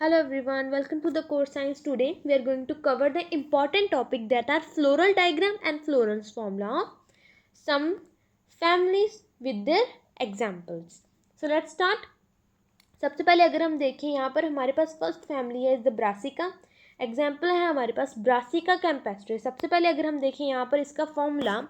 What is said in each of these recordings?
Hello everyone, welcome to the course science. Today we are going to cover the important topic that are floral diagram and floral formula of some families with their examples. So let's start. सबसे पहले अगर हम देखें यहाँ पर हमारे पास first family है the brassica. Example है हमारे पास ब्रासिका कैम्पेस्ट्रे. सबसे पहले अगर हम देखें यहाँ पर इसका फॉर्मूला,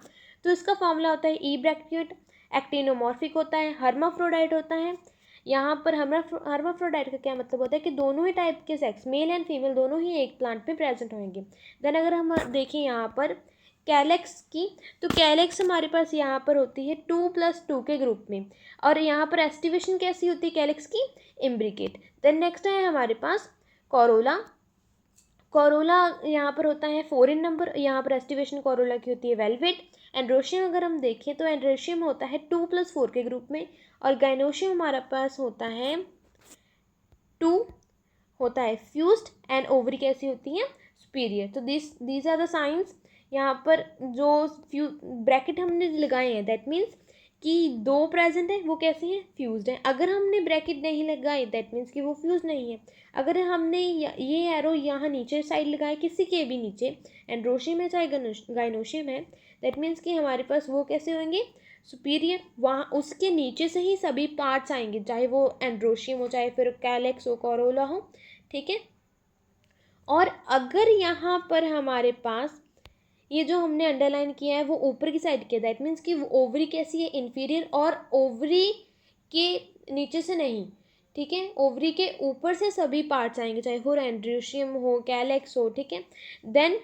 तो इसका फॉर्मूला होता है ई ब्रैकेट, एक्टिनोमॉर्फिक होता है, हर्माफ्रोडाइट होता है. यहाँ पर हर्माफ्रोडाइट का क्या मतलब होता है कि दोनों ही टाइप के सेक्स, मेल एंड फीमेल दोनों ही एक प्लांट में प्रेजेंट होंगे. देन अगर हम देखें यहाँ पर कैलेक्स की, तो कैलेक्स हमारे पास यहाँ पर होती है 2+2 के ग्रुप में. और यहाँ पर एस्टिवेशन कैसी होती है कैलेक्स की? इम्ब्रिकेट. देन नेक्स्ट है हमारे पास कोरोला. कोरोला यहाँ पर होता है 4 इन नंबर. यहाँ पर एस्टिवेशन कोरोला की होती है वेलवेट. एंड्रोशियम अगर हम देखें तो एंड्रोशियम होता है 2+4 के ग्रुप में. और गाइनोशियम हमारे पास होता है 2 होता है फ्यूज्ड. एंड ओवरी कैसी होती है? सुपीरियर. तो दीज आर द साइंस. यहाँ पर जो ब्रैकेट हमने लगाए हैं दैट मीन्स कि 2 प्रेजेंट है, वो कैसे हैं? फ्यूज्ड हैं. अगर हमने ब्रैकेट नहीं लगाए दैट मीन्स कि वो फ्यूज नहीं है. अगर हमने ये एरो यहाँ नीचे साइड लगाए, किसी के भी नीचे, एंड्रोशियम है चाहे गाइनोशियम है, दैट मीन्स कि हमारे पास वो कैसे होंगे? सुपीरियर. वहाँ उसके नीचे से ही सभी पार्ट्स आएंगे, चाहे वो एंड्रोशियम हो चाहे फिर कैलेक्स हो कोरोला हो. ठीक है. और अगर यहाँ पर हमारे पास ये जो हमने अंडरलाइन किया है वो ऊपर की साइड किया, दैट मीन्स कि वो ओवरी कैसी है? इन्फीरियर. और ओवरी के नीचे से नहीं, ठीक है, ओवरी के ऊपर से सभी पार्ट्स आएंगे, चाहे वो एंड्रोशियम हो कैलेक्स हो. ठीक है. देन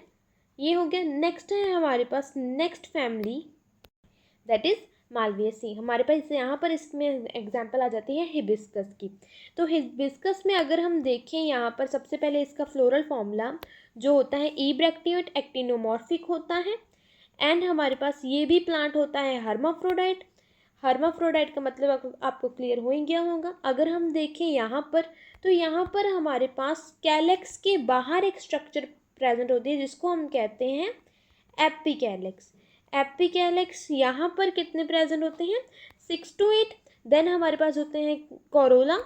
ये हो गया. नेक्स्ट है हमारे पास next family that is Malvaceae. हमारे पास यहाँ पर इसमें एग्जाम्पल आ जाती है हिबिस्कस की. तो हिबिस्कस में अगर हम देखें यहाँ पर सबसे पहले इसका फ्लोरल फॉर्मूला जो होता है ई ब्रैक्टिएट एक्टिनोमॉर्फिक होता है. एंड हमारे पास ये भी प्लांट होता है हर्माफ्रोडाइट. हर्माफ्रोडाइट का मतलब आपको क्लियर हो ही गया होगा. अगर हम देखें यहाँ पर, तो यहाँ पर हमारे पास कैलेक्स के बाहर एक स्ट्रक्चर प्रेजेंट होती है जिसको हम कहते हैं एपिकैलेक्स. एपिकैलेक्स यहाँ पर कितने प्रेजेंट होते हैं? 6 to 8. देन हमारे पास होते हैं corolla.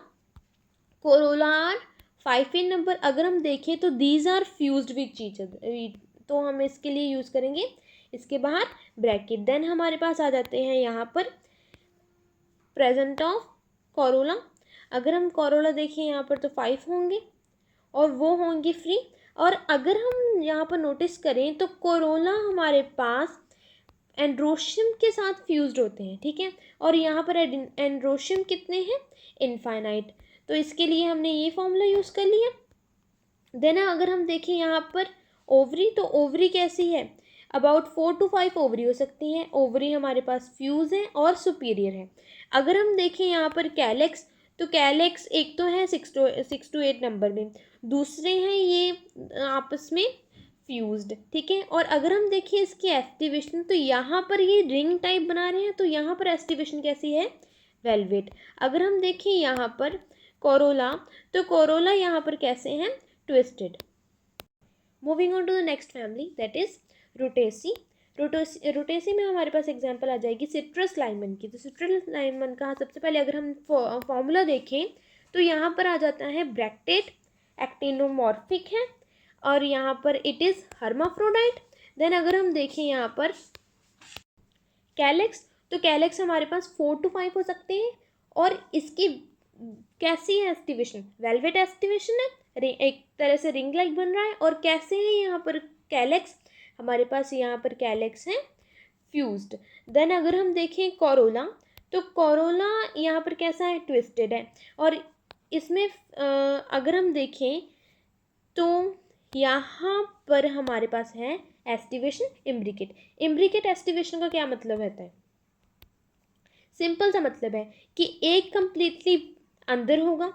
Corolla are 5 in number. अगर हम देखें तो these are fused with each other, तो हम इसके लिए यूज़ करेंगे इसके बाहर ब्रैकेट. देन हमारे पास आ जाते हैं यहाँ पर प्रेजेंट ऑफ कोरोला. अगर हम कोरोला देखें यहाँ पर तो 5 होंगे और वो होंगे फ्री. और अगर हम यहाँ पर नोटिस करें तो कोरोला हमारे पास एंड्रोशियम के साथ फ्यूज्ड होते हैं. ठीक है. और यहाँ पर एंड्रोशियम कितने हैं? इनफाइनाइट. तो इसके लिए हमने ये फॉर्मूला यूज़ कर लिया. देन अगर हम देखें यहाँ पर ओवरी, तो ओवरी कैसी है? अबाउट 4 to 5 ओवरी हो सकती हैं. ओवरी हमारे पास फ्यूज है और सुपीरियर है. अगर हम देखें यहाँ पर कैलेक्स, तो कैलेक्स एक तो है 6 to 8 नंबर में, दूसरे हैं ये आपस में फ्यूज्ड. ठीक है. और अगर हम देखें इसकी एस्टिवेशन, तो यहाँ पर ये रिंग टाइप बना रहे हैं, तो यहाँ पर एस्टिवेशन कैसी है? वेलवेट. अगर हम देखें यहाँ पर कोरोला, तो कोरोला यहाँ पर कैसे हैं? Twisted. Moving on to the next family that is Rutaceae. Rutaceae में हमारे पास एग्जांपल आ जाएगी सिट्रस लाइमन की. तो सिट्रस लाइमन का सबसे पहले अगर हम फॉर्मूला देखें तो यहाँ पर आ जाता है ब्रैक्टेट, एक्टिनोमॉर्फिक है और यहाँ पर इट इज़ हर्माफ्रोडाइट. देन अगर हम देखें यहाँ पर कैलेक्स, तो कैलेक्स हमारे पास 4 to 5 हो सकते हैं. और इसकी कैसी है एस्टिवेशन? वेलवेट एस्टिवेशन है, एक तरह से रिंग लाइक बन रहा है. और कैसे है यहाँ पर कैलेक्स? हमारे पास यहाँ पर कैलेक्स है फ्यूज्ड. देन अगर हम देखें कोरोला, तो कोरोला यहाँ पर कैसा है? ट्विस्टेड है. और इसमें अगर हम देखें तो यहाँ पर हमारे पास है एस्टिवेशन इम्ब्रिकेट. इम्ब्रिकेट एस्टिवेशन का क्या मतलब रहता है? सिंपल सा मतलब है कि एक कंप्लीटली अंदर होगा,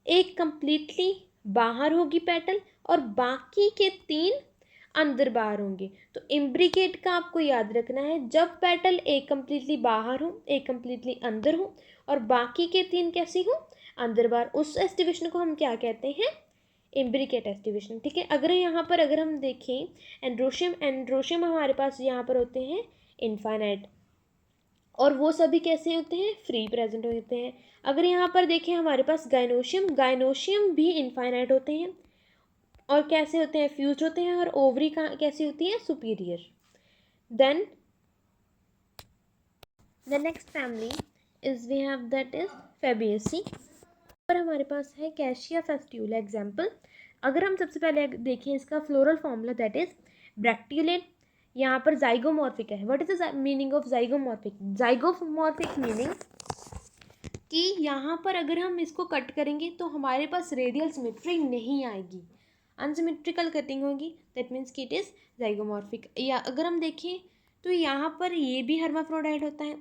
एक कंप्लीटली बाहर होगी पेटल, और बाकी के 3 अंदर बाहर होंगे. तो इम्ब्रिकेट का आपको याद रखना है, जब पेटल एक कंप्लीटली बाहर हो, एक कंप्लीटली अंदर हो और बाकी के 3 कैसी हो? अंदर बाहर, उस एस्टिवेशन को हम क्या कहते हैं? Imbricate aestivation. ठीक है. अगर यहाँ पर अगर हम देखें एंड्रोशियम, एंड्रोशियम हमारे पास यहाँ पर होते हैं इनफाइनाइट. और वो सभी कैसे होते हैं, फ्री प्रेजेंट होते हैं। अगर यहाँ पर देखें हमारे पास गाइनोशियम, गाइनोशियम भी इनफाइनाइट होते हैं और कैसे होते हैं, फ्यूज होते हैं। और ओवरी का कैसी होती है, superior. Then the next family is we have that is Fabaceae. पर हमारे पास है कैशिया फेस्ट्यूला एग्जाम्पल। अगर हम सबसे पहले देखें इसका फ्लोरल फॉर्मूला दैट इज ब्रैक्ट्यूलेट। यहाँ पर जाइगोमॉर्फिक है। What is the meaning of zygomorphic? Zygomorphic meaning कि यहाँ पर अगर हम इसको कट करेंगे तो हमारे पास रेडियल सिमेट्री नहीं आएगी, अनसिमेट्रिकल कटिंग होगी। दैट मीन्स कि इट इज़ जाइगोमॉर्फिक। या अगर हम देखें तो यहाँ पर ये भी हर्माफ्रोडाइट होता है।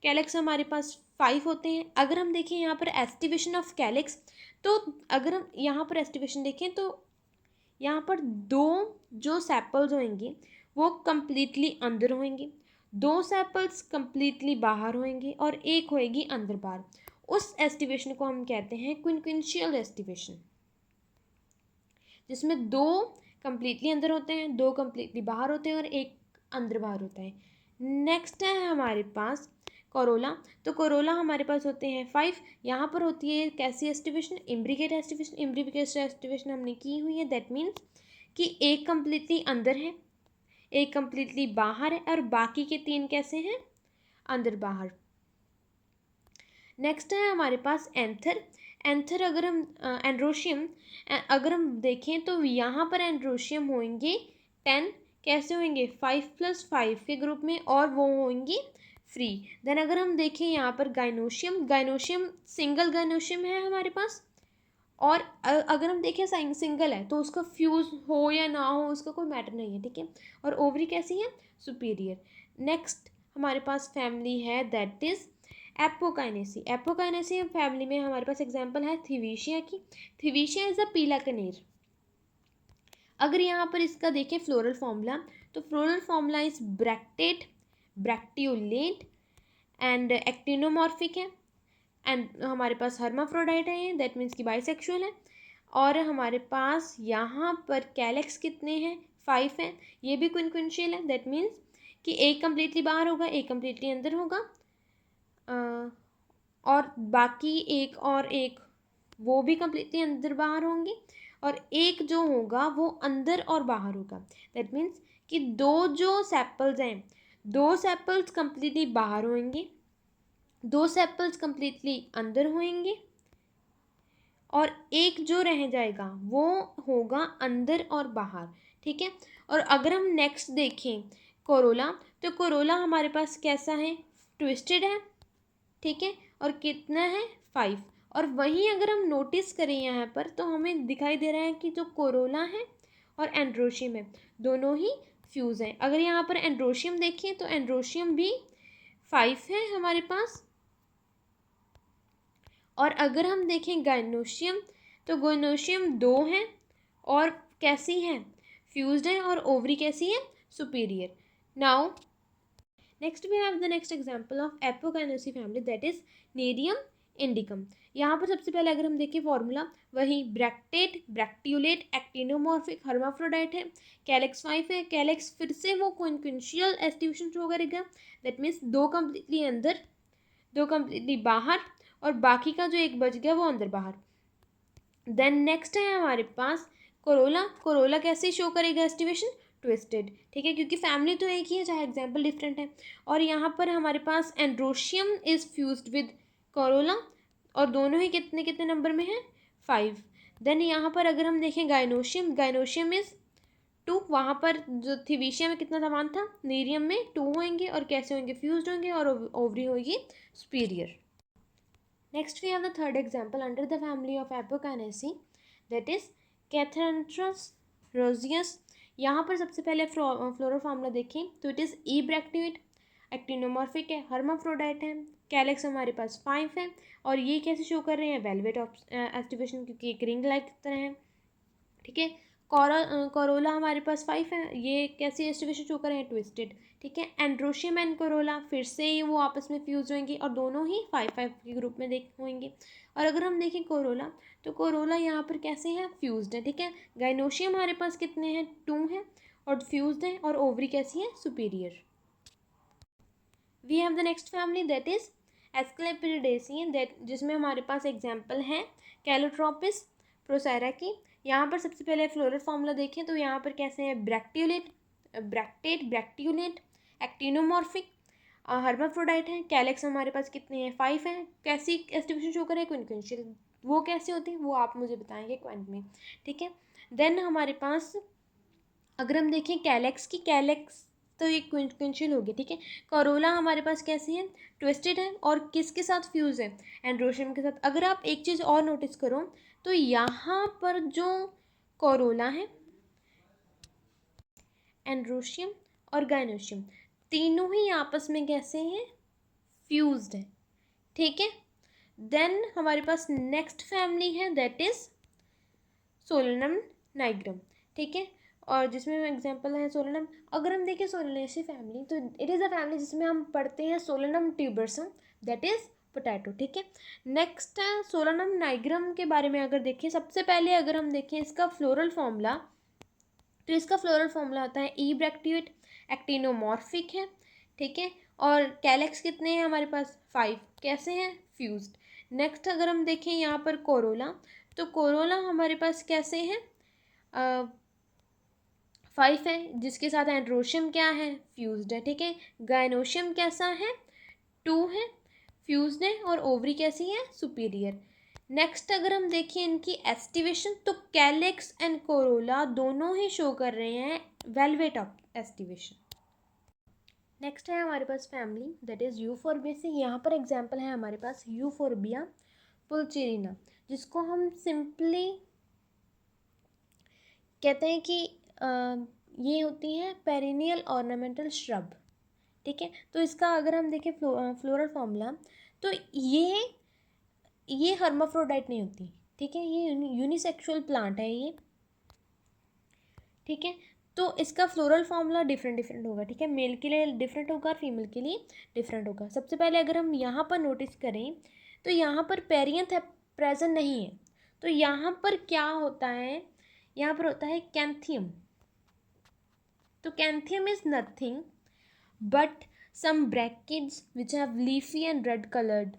कैलेक्स हमारे पास 5 होते हैं। अगर हम देखें यहाँ पर एस्टिवेशन ऑफ कैलेक्स, तो अगर हम यहाँ पर एस्टिवेशन देखें तो यहाँ पर 2 जो सेपल्स होंगे वो कम्प्लीटली अंदर होंगे, 2 सेपल्स कम्प्लीटली बाहर होंगे और एक होएगी अंदर बाहर। उस एस्टिवेशन को हम कहते हैं क्विंक्विंशियल एस्टिवेशन, जिसमें 2 कम्प्लीटली अंदर होते हैं, 2 कम्प्लीटली बाहर होते हैं और एक अंदर बाहर होता है। नेक्स्ट है हमारे पास कोरोला। तो कोरोला हमारे पास होते हैं 5। यहाँ पर होती है कैसी aestivation, imbricate aestivation. Imbricate aestivation हमने की हुई है। दैट मीन्स कि एक कम्प्लीटली अंदर है, एक कम्प्लीटली बाहर है और बाकी के 3 कैसे हैं, अंदर बाहर। नेक्स्ट है हमारे पास एंथर। एंथर अगर हम एंड्रोशियम अगर हम देखें तो यहाँ पर एंड्रोशियम होंगे 10, कैसे होंगे, 5+5 के ग्रुप में, और वो होंगी फ्री। देन अगर हम देखें यहाँ पर गाइनोशियम, गाइनोशियम सिंगल गाइनोशियम है हमारे पास। और अगर हम देखें सिंगल है तो उसका फ्यूज़ हो या ना हो उसका कोई मैटर नहीं है, ठीक है। और ओवरी कैसी है, सुपीरियर। नेक्स्ट हमारे पास फैमिली है दैट इज़ एपोकाइनेसी। एपोकाइनेसी फैमिली में हमारे पास एग्जांपल है थिवीशिया की। थिवीशिया इज़ अ पीला कनेर। अगर यहाँ पर इसका देखें फ्लोरल फॉर्मूला, तो floral formula is bracteate, bracteolate and actinomorphic है। एंड हमारे पास हर्माफ्रोडाइट है, दैट मीन्स कि बाइसेक्सुअल है। और हमारे पास यहाँ पर कैलेक्स कितने हैं, 5 हैं। ये भी क्विंक्विंशियल है, दैट मीन्स कि एक कम्प्लीटली बाहर होगा, एक कम्प्लीटली अंदर होगा, और बाकी एक और एक वो भी कम्प्लीटली अंदर बाहर होंगे, और एक जो होगा वो अंदर और बाहर होगा। दैट मीन्स कि 2 जो सेपल्स हैं, 2 सेपल्स कम्प्लीटली बाहर होंगे, 2 सेपल्स कम्प्लीटली अंदर होंगे, और एक जो रह जाएगा वो होगा अंदर और बाहर, ठीक है। और अगर हम नेक्स्ट देखें कोरोला, तो कोरोला हमारे पास कैसा है, ट्विस्टेड है, ठीक है। और कितना है, 5। और वहीं अगर हम नोटिस करें यहाँ पर तो हमें दिखाई दे रहा है कि जो कोरोला है और एंड्रोशियम है दोनों ही फ्यूज़ हैं। अगर यहाँ पर एंड्रोशियम देखें तो एंड्रोशियम भी 5 है हमारे पास। और अगर हम देखें गाइनोशियम, तो गाइनोशियम 2 हैं और कैसी हैं, फ्यूज्ड है, और ओवरी कैसी है, superior. Now next we have the next example of Apocynaceae family that is Nerium indicum. यहाँ पर सबसे पहले अगर हम देखें फॉर्मूला, वही ब्रैक्टेट, ब्रैक्टियोलेट, एक्टिनोमॉर्फिक, हर्माफ्रोडाइट है। कैलेक्स 5 है। कैलेक्स फिर से वो क्विंक्विंशियल एस्टिवेशन शो करेगा, दैट मीन्स 2 कम्प्लीटली अंदर, 2 कम्प्लीटली बाहर, और बाकी का जो एक बच गया वो अंदर बाहर। देन नेक्स्ट है हमारे पास कोरोला। कोरोला कैसे शो करेगा एस्टिवेशन, ट्विस्टेड, ठीक है, क्योंकि फैमिली तो एक ही है चाहे एग्जाम्पल डिफरेंट है। और यहाँ पर हमारे पास androecium is fused with corolla, और दोनों ही कितने कितने नंबर में है, 5। देन यहाँ पर अगर हम देखें गाइनोशियम, गाइनोशियम इज 2। वहाँ पर जो थिवीशिया में कितना समान था, नेरियम में 2 होंगे, और कैसे होंगे, फ्यूज्ड होंगे, और ओवरी होगी superior. Next we have the third example under the family of Apocynaceae, that is Cathanthus roseus। यहाँ पर सबसे पहले फ्लोरल फार्मूला देखें तो इट इज़ ईब्रैक्टिवेट, एक्टिनोमॉर्फिक है, हर्माफ्रोडाइट है, कैलेक्स हमारे पास 5 है। और ये कैसे शो कर रहे हैं, वेलवेट एस्टिवेशन, क्योंकि एक रिंग लाइक तरह है, ठीक है। कोरोला हमारे पास 5 है, ये कैसी एस्टिवेशन शो कर रहे हैं, ट्विस्टेड, ठीक है। एंड्रोशियम एंड कोरोला फिर से वो आपस में फ्यूज होंगी और दोनों ही 5-5 के ग्रुप में होंगे। और अगर हम देखें कोरोला, तो कोरोला यहाँ पर कैसे हैं, फ्यूज्ड है, ठीक है। गाइनोशियम हमारे पास कितने हैं, 2 हैं और फ्यूज्ड हैं, और ओवरी कैसी है, superior. We have the next family that is Asclepiadaceae, that जिसमें हमारे पास एग्जाम्पल है कैलोट्रोपिस, प्रोसेरा की। यहाँ पर सबसे पहले फ्लोरल फॉर्मूला देखें तो यहाँ पर कैसे है, ब्रैक्ट्यूलेट, ब्रैक्टेट, ब्रैक्ट्यूलेट, एक्टिनोमॉर्फिक, हर्माफ्रोडाइट है। कैलेक्स हमारे पास कितने हैं, 5 हैं। कैसी एस्टिवेशन शो करें, क्विंक्विंशियल, वो कैसे होती है वो आप मुझे बताएंगे क्वेंट में, ठीक है। देन हमारे पास अगर हम देखें कैलेक्स की, कैलेक्स तो ये क्विंक्विंशियल होगी, ठीक है। कोरोला हमारे पास कैसी है, ट्विस्टेड है, और किसके साथ फ्यूज है, एंड्रोशियम के साथ। अगर आप एक चीज़ और नोटिस करो तो यहाँ पर जो कोरोला है, एंड्रोशियम और गाइनोशियम, तीनों ही आपस में कैसे हैं, फ्यूज्ड है, ठीक है। देन हमारे पास नेक्स्ट फैमिली है दैट इज सोलेनम नाइग्रम, ठीक है, और जिसमें एग्जांपल है सोलेनम। अगर हम देखें सोलेनेसी फैमिली तो इट इज़ अ फैमिली जिसमें हम पढ़ते हैं सोलेनम ट्यूबरसम दैट इज पोटैटो, ठीक है। नेक्स्ट है सोलेनम नाइग्रम के बारे में अगर देखें, सबसे पहले अगर हम देखें इसका फ्लोरल फॉर्मूला, तो इसका फ्लोरल फॉर्मूला होता है ई ब्रैक्टिएट, एक्टिनोमॉर्फिक है, ठीक है, और कैलेक्स कितने हैं हमारे पास, 5, कैसे हैं, फ्यूज्ड। नेक्स्ट अगर हम देखें यहाँ पर कोरोला, तो कोरोला हमारे पास कैसे हैं, 5 है, जिसके साथ एंड्रोशियम क्या है, फ्यूज्ड है, ठीक है। गाइनोशियम कैसा है, 2 है, फ्यूज्ड है, और ओवरी कैसी है, सुपीरियर। नेक्स्ट अगर हम देखें इनकी एस्टिवेशन, तो कैलेक्स एंड कोरोला दोनों ही शो कर रहे हैं वेलवेट ऑफ एस्टिवेशन। नेक्स्ट है हमारे पास फैमिली दैट इज यूफोर्बिएसी। यहाँ पर एग्जांपल है हमारे पास यूफोर्बिया पुल्चेरिना, जिसको हम सिंपली कहते हैं कि ये होती है पेरिनियल ऑर्नामेंटल श्रब, ठीक है। तो इसका अगर हम देखें फ्लोरल फॉर्मूला, तो ये हर्माफ्रोडाइट नहीं होती, ठीक है, ये यूनिसेक्सुअल प्लांट है ये, ठीक है। तो इसका फ्लोरल फॉर्मूला डिफरेंट होगा, ठीक है, मेल के लिए डिफरेंट होगा और फीमेल के लिए डिफरेंट होगा। सबसे पहले अगर हम यहाँ पर नोटिस करें तो यहाँ पर पेरियंथ है प्रेजेंट नहीं है, तो यहाँ पर क्या होता है, यहाँ पर होता है कैंथियम। तो canthium is nothing but some brachids which have leafy and red colored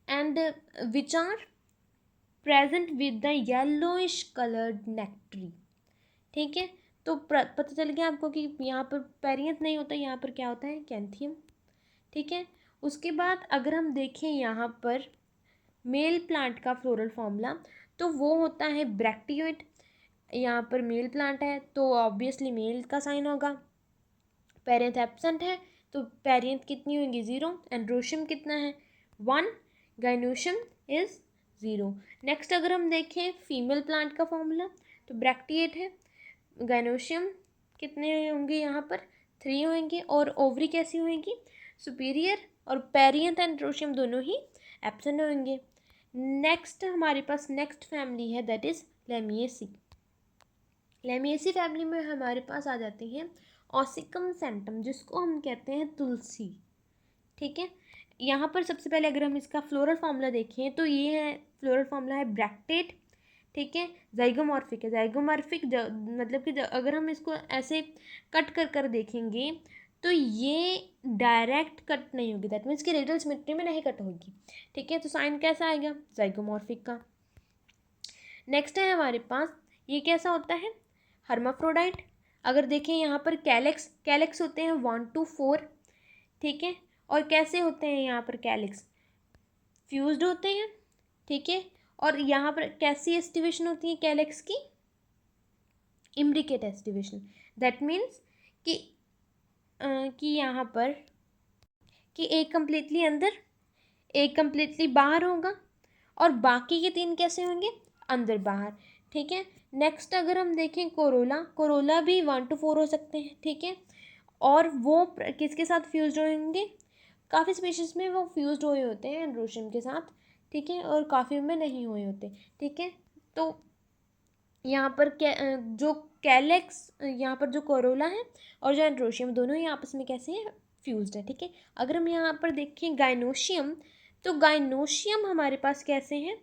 and which are present with the yellowish colored nectary, ठीक है। तो पता चल गया आपको कि यहाँ पर पेरियंथ नहीं होता, यहाँ पर क्या होता है, कैंथियम, ठीक है। उसके बाद अगर हम देखें यहाँ पर मेल प्लांट का फ्लोरल फॉर्मूला, तो वो होता है ब्रैक्टियोइट। यहाँ पर मेल प्लांट है तो ऑब्वियसली मेल का साइन होगा, पेरियंथ एब्सेंट है तो पेरियंथ कितनी होंगी, 0, एंड्रोशियम कितना है, 1, गाइनोशियम इज 0। नेक्स्ट अगर हम देखें फीमेल प्लांट का फॉर्मूला, तो ब्रैक्टिएट है, गाइनोशियम कितने होंगे यहाँ पर, 3 होंगे, और ओवरी कैसी होंगी, सुपीरियर, और पेरियंथ एंड्रोशियम दोनों ही एब्सेंट होंगे। नेक्स्ट हमारे पास नेक्स्ट फैमिली है दैट इज लेमिएसी। लेमिएसी फैमिली में हमारे पास आ जाती हैं ऑसिकम सेंटम, जिसको हम कहते हैं तुलसी, ठीक है। यहाँ पर सबसे पहले अगर हम इसका फ्लोरल फॉर्मूला देखें तो ये है, फ्लोरल फॉर्मूला है ब्रैक्टेट, ठीक है, जाइगोमॉर्फिक है। जाइगोमॉर्फिक मतलब कि अगर हम इसको ऐसे कट कर देखेंगे तो ये डायरेक्ट कट नहीं होगी, दैट मीन्स कि रेडियल सिमेट्री में नहीं कट होगी, ठीक है। तो साइन कैसा आएगा, जाइगोमॉर्फिक का। नेक्स्ट है हमारे पास, ये कैसा होता है, हर्माफ्रोडाइट। अगर देखें यहाँ पर कैलेक्स होते हैं 1 to 4, ठीक है, और कैसे होते हैं यहाँ पर कैलेक्स, फ्यूज्ड होते हैं, ठीक है। और यहाँ पर कैसी एस्टिवेशन होती है कैलेक्स की, इम्ब्रिकेट एस्टिवेशन, दैट मीन्स कि यहाँ पर कि एक कम्प्लीटली अंदर, एक कम्प्लीटली बाहर होगा, और बाकी के 3 कैसे होंगे, अंदर बाहर, ठीक है। नेक्स्ट अगर हम देखें कोरोला भी 1 to 4 हो सकते हैं, ठीक है, और वो किसके साथ फ्यूज्ड होंगे, काफ़ी स्पीशीज़ में वो फ्यूज्ड हुए होते हैं एंड्रोशियम के साथ, ठीक है, और काफ़ी में नहीं हुए होते, ठीक है। तो यहाँ पर जो कैलेक्स, यहाँ पर जो कोरोला है और जो एंड्रोशियम दोनों ही आपस में कैसे हैं, फ्यूज्ड है, ठीक है। अगर हम यहाँ पर देखें गाइनोशियम, तो गाइनोशियम हमारे पास कैसे हैं,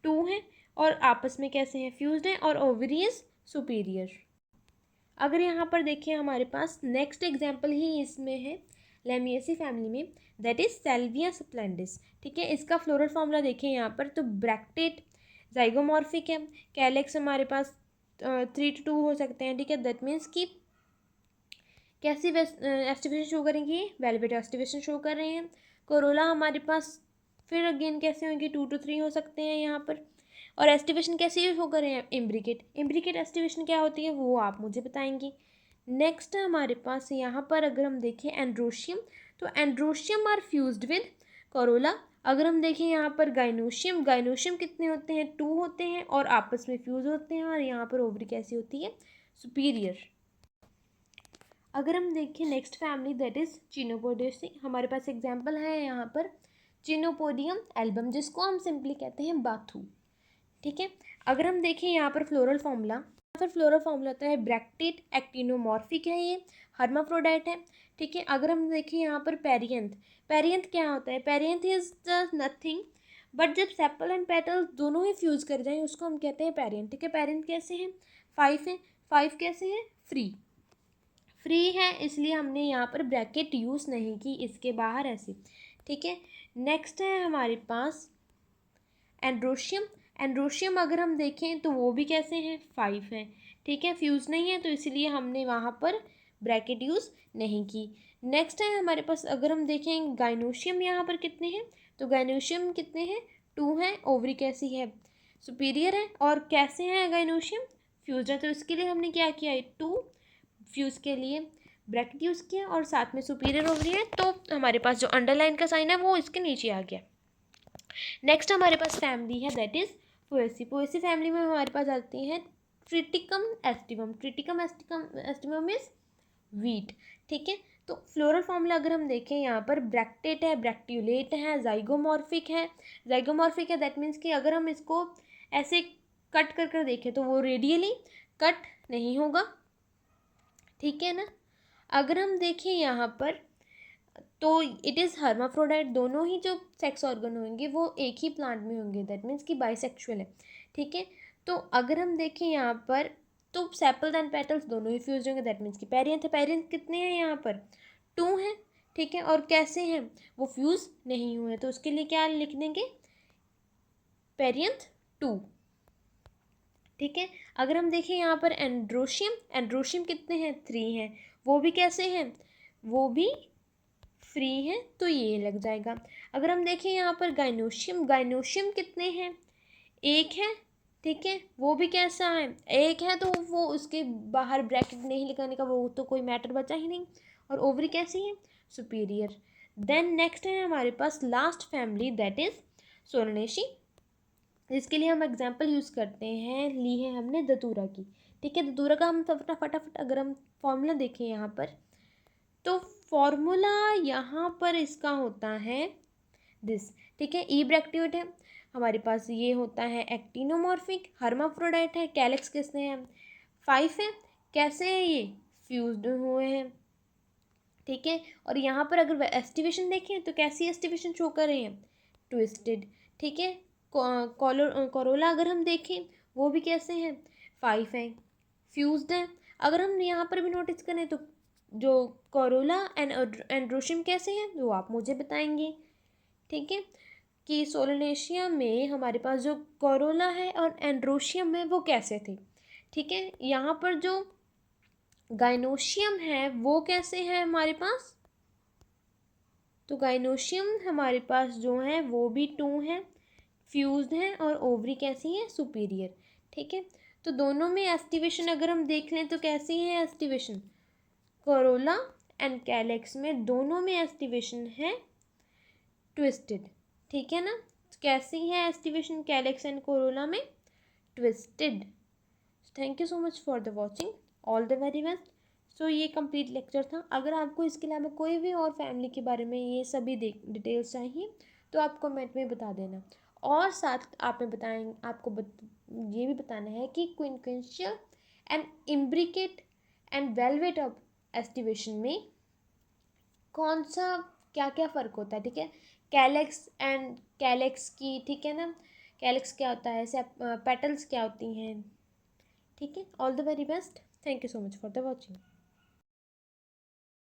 2 हैं, और आपस में कैसे हैं, फ्यूज्ड हैं, और ओवरी इज सुपीरियर। अगर यहाँ पर देखें हमारे पास नेक्स्ट एग्जाम्पल ही इसमें है लेमिएसी फैमिली में दैट इज सेल्विया स्प्लेंडिस। ठीक है, इसका फ्लोरल फॉर्मूला देखें यहाँ पर, तो ब्रैक्टेट जाइगोमॉर्फिक है, कैलेक्स हमारे पास 3 to 2 हो सकते हैं। ठीक है, दैट मीन्स कि कैसी एस्टिवेशन शो करेंगी, वेलवेट एस्टिवेशन शो कर रहे हैं। कोरोला हमारे पास फिर अगेन कैसे होंगे, 2 to 3 हो सकते हैं यहाँ पर। और एस्टिवेशन कैसे शो कर रहे हैं, इम्ब्रिकेट एस्टिवेशन क्या होती है वो आप मुझे बताएंगी। नेक्स्ट हमारे पास यहाँ पर अगर हम देखें एंड्रोशियम, तो androecium are fused with corolla. अगर हम देखें यहाँ पर गाइनोशियम कितने होते हैं, 2 होते हैं और आपस में फ्यूज होते हैं। और यहाँ पर ओवरी कैसी होती है, सुपीरियर। अगर हम देखें नेक्स्ट फैमिली दैट इज चिनोपोडियसी, हमारे पास एग्जांपल है यहाँ पर चिनोपोडियम एल्बम, जिसको हम सिंपली कहते हैं बाथू। ठीक है, अगर हम देखें यहाँ पर फ्लोरल फॉर्मूला, होता है ब्रैक्टेट एक्टिनोमॉर्फिक है, ये हर्माफ्रोडाइट है। ठीक है, अगर हम देखें यहाँ पर पेरियंथ क्या होता है, perianth is the nothing but जब सेपल एंड पेटल्स दोनों ही फ्यूज कर जाएं उसको हम कहते हैं पेरियंथ। ठीक है, पेरियंथ कैसे हैं, 5 है, 5 कैसे है, फ्री है, इसलिए हमने यहाँ पर ब्रैकेट यूज़ नहीं की, इसके बाहर ऐसे। ठीक है, नेक्स्ट है हमारे पास एंड्रोशियम अगर हम देखें तो वो भी कैसे हैं, 5 हैं। ठीक है, फ्यूज़ नहीं है तो इसलिए हमने वहाँ पर ब्रैकेट यूज़ नहीं की। नेक्स्ट है हमारे पास अगर हम देखें गाइनोशियम, यहाँ पर कितने हैं, तो गाइनोशियम कितने हैं, 2 हैं। ओवरी कैसी है, सुपीरियर है। और कैसे हैं गाइनोशियम, फ्यूज है, तो इसके लिए हमने क्या किया है, 2 फ्यूज़ के लिए ब्रैकेट यूज़ किया और साथ में सुपीरियर ओवरी है, तो हमारे पास जो अंडरलाइन का साइन है वो इसके नीचे आ गया। नेक्स्ट हमारे पास फैमिली है दैट इज पोएसी फैमिली में हमारे पास आती है ट्रिटिकम एस्टिवम इज वीट। ठीक है, तो फ्लोरल फॉर्मूला अगर हम देखें यहाँ पर ब्रैक्टेट है, ब्रैक्ट्यूलेट है, जाइगोमॉर्फिक है दैट मीन्स कि अगर हम इसको ऐसे कट कर देखें तो वो रेडियली कट नहीं होगा। ठीक है ना, अगर हम देखें यहाँ पर तो इट इज़ हर्माफ्रोडाइट, दोनों ही जो सेक्स ऑर्गन होंगे वो एक ही प्लांट में होंगे, दैट मीन्स कि बाइसेक्सुअल है। ठीक है, तो अगर हम देखें यहाँ पर तो सेपल्स एंड पेटल्स दोनों ही फ्यूज होंगे, दैट मीन्स कि पेरियंथ कितने हैं यहाँ पर, 2 हैं। ठीक है, और कैसे हैं, वो फ्यूज नहीं हुए, तो उसके लिए क्या लिख देंगे, पेरियंथ 2। ठीक है, अगर हम देखें यहाँ पर एंड्रोशियम कितने हैं, 3 हैं, वो भी कैसे हैं, वो भी फ्री है, तो ये लग जाएगा। अगर हम देखें यहाँ पर गाइनोशियम कितने हैं, 1 है। ठीक है, वो भी कैसा है, 1 है, तो वो उसके बाहर ब्रैकेट नहीं लगाने का वो तो कोई मैटर बचा ही नहीं। और ओवरी कैसी है, सुपीरियर। देन नेक्स्ट है हमारे पास लास्ट फैमिली दैट इज सोलनेशी, जिसके लिए हम एग्जाम्पल यूज़ करते हैं, ली है हमने दतूरा की। ठीक है, दतूरा का हम फटाफट अगर हम फॉर्मूला देखें यहाँ पर, तो फॉर्मूला यहाँ पर इसका होता है दिस। ठीक है, ई ब्रैक्टियोट है हमारे पास, ये होता है एक्टिनोमॉर्फिक, हर्माफ्रोडाइट है, कैलेक्स किसने हैं, 5 है। कैसे है ये, फ्यूज्ड हुए हैं। ठीक है, और यहाँ पर अगर एस्टिवेशन देखें तो कैसी एस्टिवेशन शो कर रहे हैं, ट्विस्टेड। ठीक है, कोरोला अगर हम देखें वो भी कैसे हैं, 5 हैं, फ्यूज्ड हैं। अगर हम यहाँ पर भी नोटिस करें तो जो कोरोला एंड एंड्रोशियम कैसे हैं वो आप मुझे बताएंगे। ठीक है, कि सोलनेशिया में हमारे पास जो कोरोला है और एंड्रोशियम है वो कैसे थे। ठीक है, यहाँ पर जो गाइनोशियम है वो कैसे है हमारे पास, तो गाइनोशियम हमारे पास जो है वो भी 2 हैं, फ्यूज्ड हैं, और ओवरी कैसी है, सुपीरियर। ठीक है, तो दोनों में एस्टिवेशन अगर हम देख लें तो कैसी है एस्टिवेशन, कोरोला एंड कैलेक्स में दोनों में एस्टिवेशन है ट्विस्टेड। ठीक है ना, कैसी है एस्टिवेशन कैलेक्स एंड कोरोला में, twisted. Thank you so much for the watching, all the very best. So ये कंप्लीट लेक्चर था। अगर आपको इसके अलावा कोई भी और फैमिली के बारे में ये सभी डिटेल्स चाहिए तो आप कमेंट में बता देना। और साथ आप में बताएंगे, ये भी बताना है कि quincuncial and imbricate and valvate of aestivation में कौन सा क्या क्या फ़र्क होता है। ठीक है, कैलेक्स की, ठीक है ना, कैलेक्स क्या होता है, पेटल्स क्या होती हैं। ठीक है, all the very best, thank you so much for the watching.